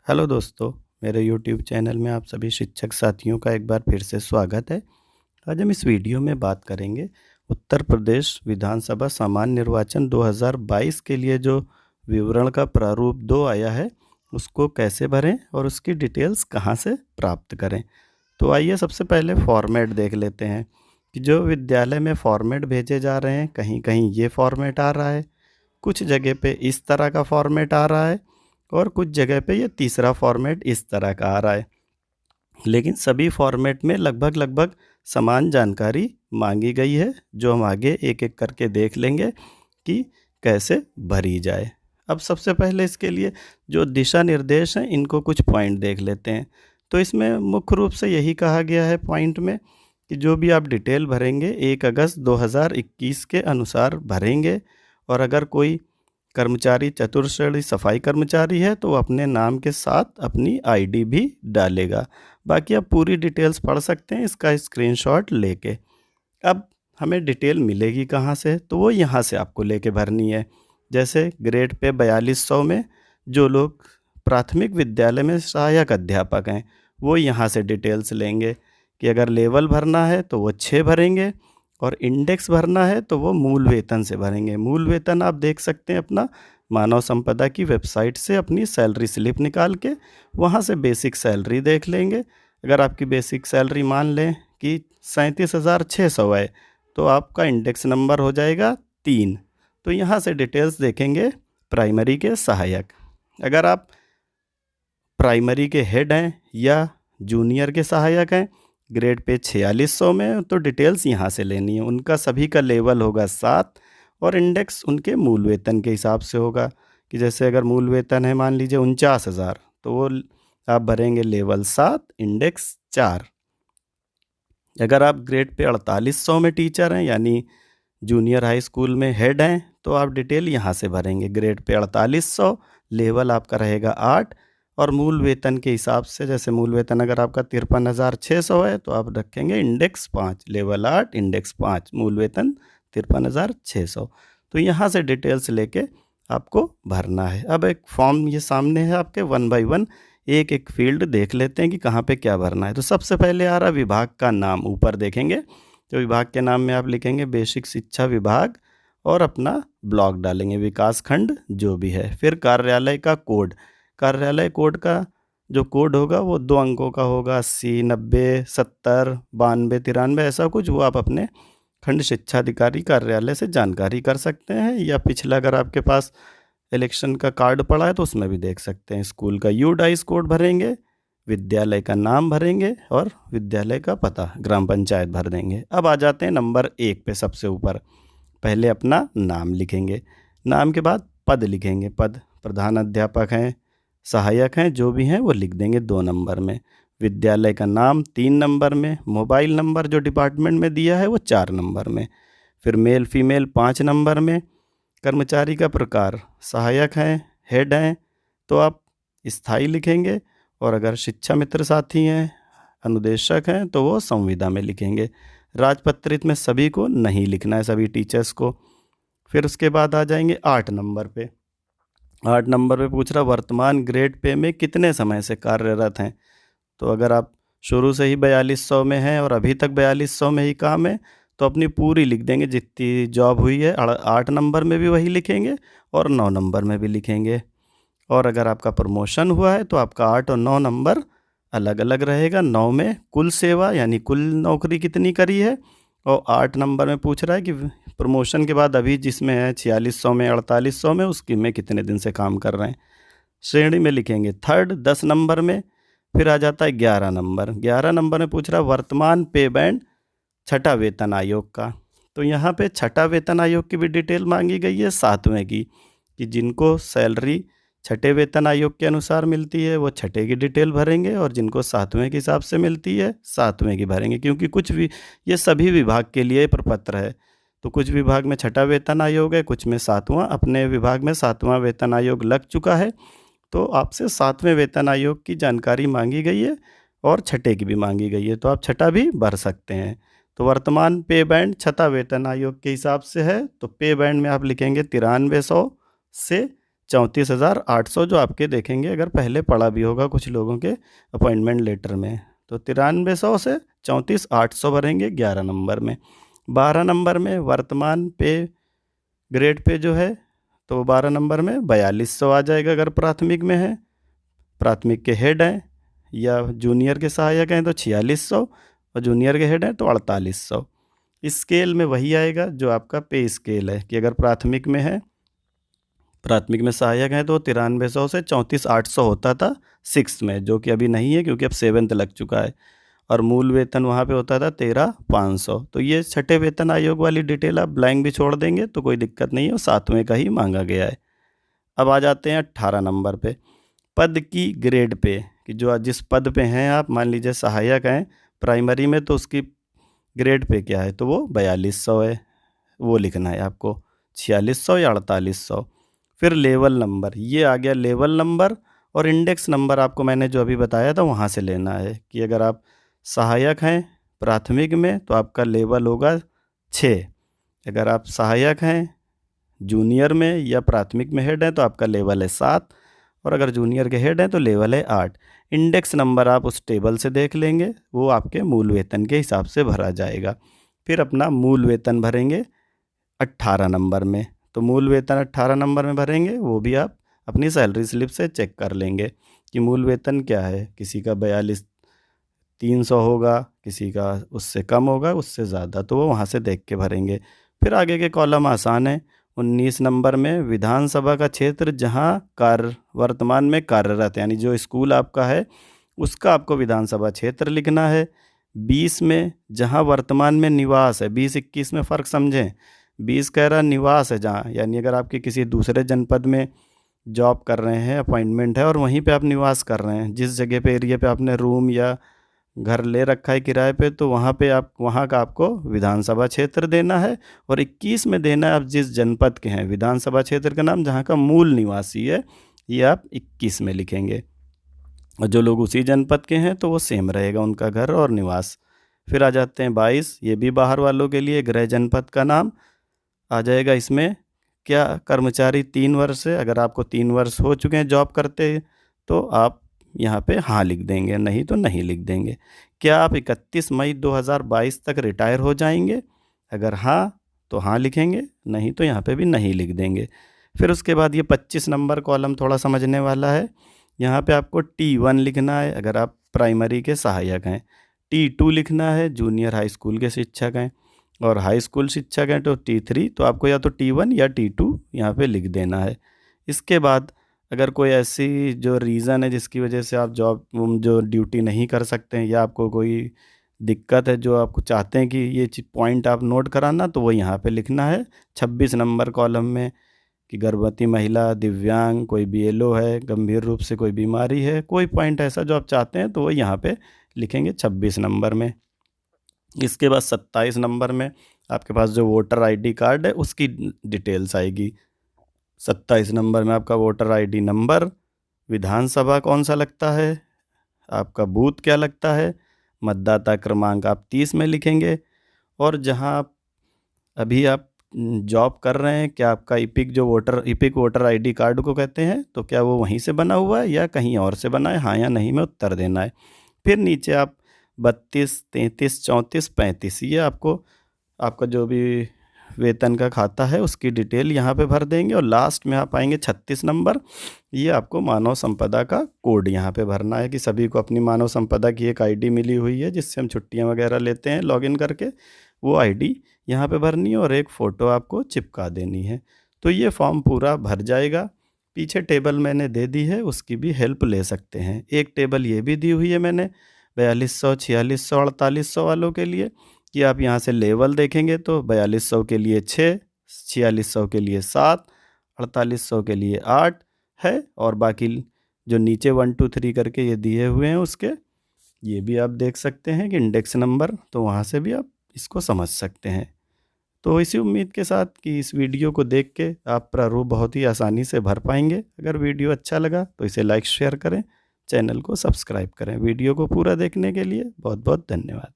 Hello दोस्तों, मेरे YouTube channel में आप सभी शिक्षक साथियों का एक बार फिर से स्वागत है। आज हम इस वीडियो में बात करेंगे उत्तर प्रदेश विधानसभा सामान्य निर्वाचन 2022 के लिए जो विवरण का प्रारूप 2 आया है, उसको कैसे भरें और उसकी डिटेल्स कहाँ से प्राप्त करें। तो आइए सबसे पहले फॉर्मेट देख लेते हैं कि जो विद्यालय में फॉर्मेट भेजे जा रहे हैं, कहीं कहीं ये फॉर्मेट आ रहा है, कुछ जगह पे इस तरह का फॉर्मेट आ रहा है और कुछ जगह पे ये तीसरा फॉर्मेट इस तरह का आ रहा है। लेकिन सभी फॉर्मेट में लगभग लगभग समान जानकारी मांगी गई है, जो हम आगे एक एक करके देख लेंगे कि कैसे भरी जाए। अब सबसे पहले इसके लिए जो दिशा निर्देश हैं, इनको कुछ पॉइंट देख लेते हैं। तो इसमें मुख्य रूप से यही कहा गया है पॉइंट में कि जो भी आप डिटेल भरेंगे 1 अगस्त 2021 के अनुसार भरेंगे, और अगर कोई कर्मचारी चतुर्श्रेणी सफाई कर्मचारी है तो वो अपने नाम के साथ अपनी आईडी भी डालेगा। बाकी आप पूरी डिटेल्स पढ़ सकते हैं इसका स्क्रीनशॉट लेके। अब हमें डिटेल मिलेगी कहाँ से, तो वो यहाँ से आपको लेके भरनी है। जैसे ग्रेड पे 4200 में जो लोग प्राथमिक विद्यालय में सहायक अध्यापक हैं, वो यहाँ से डिटेल्स लेंगे कि अगर लेवल भरना है तो वो 6 भरेंगे, और इंडेक्स भरना है तो वो मूल वेतन से भरेंगे। मूल वेतन आप देख सकते हैं अपना मानव संपदा की वेबसाइट से अपनी सैलरी स्लिप निकाल के, वहाँ से बेसिक सैलरी देख लेंगे। अगर आपकी बेसिक सैलरी मान लें कि 37,600 है, तो आपका इंडेक्स नंबर हो जाएगा 3। तो यहाँ से डिटेल्स देखेंगे प्राइमरी के सहायक। अगर आप प्राइमरी के हेड हैं या जूनियर के सहायक हैं, ग्रेड पे 4600 में, तो डिटेल्स यहाँ से लेनी है। उनका सभी का लेवल होगा 7 और इंडेक्स उनके मूल वेतन के हिसाब से होगा कि जैसे अगर मूल वेतन है मान लीजिए 49,000, तो वो आप भरेंगे लेवल 7 इंडेक्स 4। अगर आप ग्रेड पे 4800 में टीचर हैं यानी जूनियर हाई स्कूल में हेड हैं, तो आप डिटेल यहाँ से भरेंगे। ग्रेड पे 4800, लेवल आपका रहेगा 8, और मूल वेतन के हिसाब से जैसे मूल वेतन अगर आपका 53,600 है तो आप रखेंगे इंडेक्स 5, लेवल 8 इंडेक्स 5, मूल वेतन 53,600। तो यहाँ से डिटेल्स लेके आपको भरना है। अब एक फॉर्म ये सामने है आपके, 1 बाय 1 एक एक फील्ड देख लेते हैं कि कहाँ पे क्या भरना है। तो सबसे पहले आ रहा विभाग का नाम, ऊपर देखेंगे तो विभाग के नाम में आप लिखेंगे बेसिक शिक्षा विभाग और अपना ब्लॉक डालेंगे, विकास खंड जो भी है। फिर कार्यालय का कोड, कार्यालय कोड का जो कोड होगा वो 2 अंकों का होगा, 80, 90, 70, 92, 93 ऐसा कुछ। वो आप अपने खंड शिक्षा अधिकारी कार्यालय से जानकारी कर सकते हैं, या पिछला अगर आपके पास इलेक्शन का कार्ड पड़ा है तो उसमें भी देख सकते हैं। स्कूल का यूडाइस कोड भरेंगे, विद्यालय का नाम भरेंगे और विद्यालय का पता ग्राम पंचायत भर देंगे। अब आ जाते हैं नंबर 1 पे सबसे ऊपर। पहले अपना नाम लिखेंगे, नाम के बाद पद लिखेंगे। पद प्रधान अध्यापक हैं, सहायक हैं, जो भी हैं वो लिख देंगे 2 नंबर में। विद्यालय का नाम 3 नंबर में। मोबाइल नंबर जो डिपार्टमेंट में दिया है वो 4 नंबर में। फिर मेल फीमेल 5 नंबर में। कर्मचारी का प्रकार सहायक हैं, हेड हैं, तो आप स्थायी लिखेंगे, और अगर शिक्षा मित्र साथी हैं, अनुदेशक हैं, तो वो संविदा में लिखेंगे। राजपत्रित में सभी को नहीं लिखना है, सभी टीचर्स को। फिर उसके बाद आ जाएंगे 8 नंबर पे। 8 नंबर पे पूछ रहा वर्तमान ग्रेड पे में कितने समय से कार्यरत हैं। तो अगर आप शुरू से ही 4200 में हैं और अभी तक 4200 में ही काम है, तो अपनी पूरी लिख देंगे जितनी जॉब हुई है। 8 नंबर में भी वही लिखेंगे और 9 नंबर में भी लिखेंगे। और अगर आपका प्रमोशन हुआ है तो आपका 8 और 9 नंबर अलग अलग रहेगा। 9 में कुल सेवा यानी कुल नौकरी कितनी करी है, और 8 नंबर में पूछ रहा है कि प्रमोशन के बाद अभी जिसमें है 4600 में 4800 में, उसकी में कितने दिन से काम कर रहे हैं। श्रेणी में लिखेंगे थर्ड 10 नंबर में। फिर आ जाता है 11 नंबर। 11 नंबर में पूछ रहा है वर्तमान पे बैंड छठा वेतन आयोग का। तो यहाँ पे छठा वेतन आयोग की भी डिटेल मांगी गई है, 7वें की, कि जिनको सैलरी छठे वेतन आयोग के अनुसार मिलती है वो छठे की डिटेल भरेंगे, और जिनको 7वें के हिसाब से मिलती है 7वें की भरेंगे। क्योंकि कुछ भी ये सभी विभाग के लिए प्रपत्र है, तो कुछ विभाग में छठा वेतन आयोग है, कुछ में 7वां। अपने विभाग में 7वां वेतन आयोग लग चुका है, तो आपसे 7वें वेतन आयोग की जानकारी मांगी गई है और छठे की भी मांगी गई है, तो आप छठा भी भर सकते हैं। तो वर्तमान पे बैंड छठा वेतन आयोग के हिसाब से है, तो पे बैंड में आप लिखेंगे 9300 से 34,800 जो आपके देखेंगे अगर पहले पड़ा भी होगा कुछ लोगों के अपॉइंटमेंट लेटर में। तो 9300 से 34,800 भरेंगे 11 नंबर में। 12 नंबर में वर्तमान पे ग्रेड पे जो है तो 12 नंबर में 4200 आ जाएगा अगर प्राथमिक में है। प्राथमिक के हेड हैं या जूनियर के सहायक हैं तो 4600 और जूनियर के हेड हैं तो 4800। स्केल में वही आएगा जो आपका पे स्केल है कि अगर प्राथमिक में है, प्राथमिक में सहायक है तो 9300 से 34,800 होता था सिक्स में, जो कि अभी नहीं है क्योंकि अब सेवन्थ लग चुका है। और मूल वेतन वहाँ पे होता था 13,500। तो ये छठे वेतन आयोग वाली डिटेल आप ब्लैंक भी छोड़ देंगे तो कोई दिक्कत नहीं है, वो सातवें का ही मांगा गया है। अब आ जाते हैं 18 नंबर पे, पद की ग्रेड पे कि जो जिस पद पे हैं आप, मान लीजिए सहायक हैं प्राइमरी में तो उसकी ग्रेड पे क्या है तो वो 4200 है, वो लिखना है आपको, 4600 या 4800। फिर लेवल नंबर, ये आ गया लेवल नंबर। और इंडेक्स नंबर आपको मैंने जो अभी बताया था वहाँ से लेना है कि अगर आप सहायक हैं प्राथमिक में तो आपका लेवल होगा 6, अगर आप सहायक हैं जूनियर में या प्राथमिक में हेड हैं तो आपका लेवल है 7, और अगर जूनियर के हेड हैं तो लेवल है 8। इंडेक्स नंबर आप उस टेबल से देख लेंगे, वो आपके मूल वेतन के हिसाब से भरा जाएगा। फिर अपना मूल वेतन भरेंगे 18 नंबर में, तो मूल वेतन 18 नंबर में भरेंगे, वो भी आप अपनी सैलरी स्लिप से चेक कर लेंगे कि मूल वेतन क्या है। किसी का 42,300 होगा, किसी का उससे कम होगा, उससे ज़्यादा, तो वो वहाँ से देख के भरेंगे। फिर आगे के कॉलम आसान है। 19 नंबर में विधानसभा का क्षेत्र जहाँ वर्तमान में कार्यरत, यानी जो स्कूल आपका है उसका आपको विधानसभा क्षेत्र लिखना है। 20 में जहाँ वर्तमान में निवास है, 20-21 में फ़र्क समझें। 20 कह रहा निवास है जहाँ, यानी अगर आपके किसी दूसरे जनपद में जॉब कर रहे हैं, अपॉइंटमेंट है और वहीं पे आप निवास कर रहे हैं, जिस जगह पे एरिया पे आपने रूम या घर ले रखा है किराए पे, तो वहाँ पे आप वहाँ का आपको विधानसभा क्षेत्र देना है। और 21 में देना है आप जिस जनपद के हैं, विधानसभा क्षेत्र का नाम जहाँ का मूल निवासी है, ये आप 21 में लिखेंगे। और जो लोग उसी जनपद के हैं तो वो सेम रहेगा उनका घर और निवास। फिर आ जाते हैं 22, ये भी बाहर वालों के लिए, गृह जनपद का नाम आ जाएगा इसमें। क्या कर्मचारी 3 वर्ष है, अगर आपको 3 वर्ष हो चुके हैं जॉब करते तो आप यहाँ पे हाँ लिख देंगे, नहीं तो नहीं लिख देंगे। क्या आप 31 मई 2022 तक रिटायर हो जाएंगे, अगर हाँ तो हाँ लिखेंगे, नहीं तो यहाँ पे भी नहीं लिख देंगे। फिर उसके बाद ये 25 नंबर कॉलम थोड़ा समझने वाला है। यहाँ पे आपको T1 लिखना है अगर आप प्राइमरी के सहायक हैं, T2 लिखना है जूनियर हाई स्कूल के शिक्षक हैं, और हाई स्कूल शिक्षक हैं तो T3, तो आपको या तो T1 या T2 यहाँ पे लिख देना है। इसके बाद अगर कोई ऐसी जो रीज़न है जिसकी वजह से आप जॉब जो ड्यूटी नहीं कर सकते हैं, या आपको कोई दिक्कत है जो आपको चाहते हैं कि ये पॉइंट आप नोट कराना, तो वो यहाँ पे लिखना है 26 नंबर कॉलम में कि गर्भवती महिला, दिव्यांग, कोई BLO है, गंभीर रूप से कोई बीमारी है, कोई पॉइंट ऐसा जो आप चाहते हैं तो वो यहाँ पे लिखेंगे 26 नंबर में। इसके बाद 27 नंबर में आपके पास जो वोटर ID कार्ड है उसकी डिटेल्स आएगी। 27 नंबर में आपका वोटर ID नंबर, विधानसभा कौन सा लगता है, आपका बूथ क्या लगता है, मतदाता क्रमांक आप 30 में लिखेंगे, और जहां आप अभी आप जॉब कर रहे हैं क्या आपका इपिक वोटर ID कार्ड को कहते हैं, तो क्या वो वहीं से बना हुआ है या कहीं और से बना है, हाँ या नहीं में उत्तर देना है। फिर नीचे आप 32, 33, 34, 35 ये आपको आपका जो भी वेतन का खाता है उसकी डिटेल यहाँ पे भर देंगे। और लास्ट में आप आएंगे 36 नंबर, ये आपको मानव संपदा का कोड यहाँ पे भरना है कि सभी को अपनी मानव संपदा की एक ID मिली हुई है जिससे हम छुट्टियाँ वगैरह लेते हैं लॉगिन करके, वो ID यहाँ पे भरनी है और एक फ़ोटो आपको चिपका देनी है। तो ये फॉर्म पूरा भर जाएगा। पीछे टेबल मैंने दे दी है, उसकी भी हेल्प ले सकते हैं। एक टेबल ये भी दी हुई है मैंने 4200, 4600, 4800 वालों के लिए कि आप यहाँ से लेवल देखेंगे तो 4200 के लिए 6, 4600 के लिए 7, 4800 के लिए 8 है, और बाकी जो नीचे 1 2 3 करके ये दिए हुए हैं उसके ये भी आप देख सकते हैं कि इंडेक्स नंबर, तो वहाँ से भी आप इसको समझ सकते हैं। तो इसी उम्मीद के साथ कि इस वीडियो को देख के आप प्रारूप बहुत ही आसानी से भर पाएंगे। अगर वीडियो अच्छा लगा तो इसे लाइक शेयर करें, चैनल को सब्सक्राइब करें। वीडियो को पूरा देखने के लिए बहुत बहुत धन्यवाद।